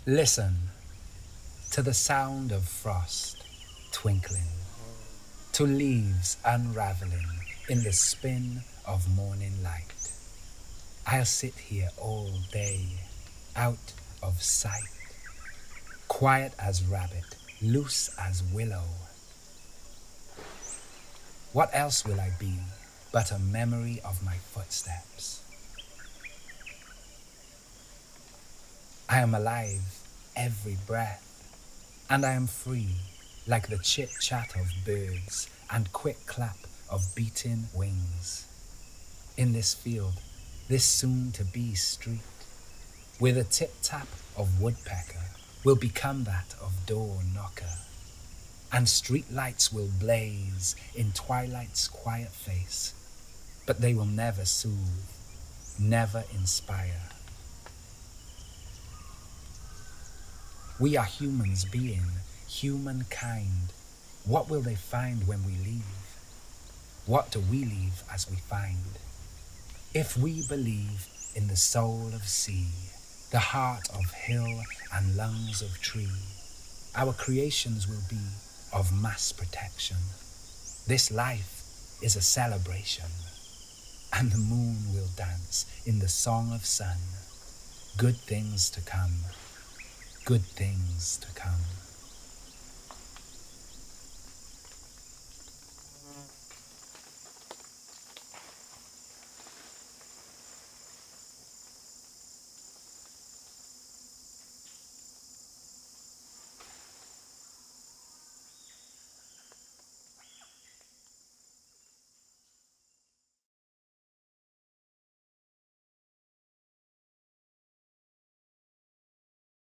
Listen to the sound of frost twinkling, to leaves unraveling in the spin of morning light. I'll sit here all day, out of sight, quiet as rabbit, loose as willow. What else will I be but a memory of my footsteps? I am alive every breath, and I am free like the chit-chat of birds and quick clap of beating wings. In this field, this soon-to-be street, where the tip-tap of woodpecker will become that of door knocker, and street lights will blaze in twilight's quiet face, but they will never soothe, never inspire. We are humans being humankind. What will they find when we leave? What do we leave as we find? If we believe in the soul of sea, the heart of hill and lungs of tree, our creations will be of mass protection. This life is a celebration, and the moon will dance in the song of sun. Good things to come, good things to come.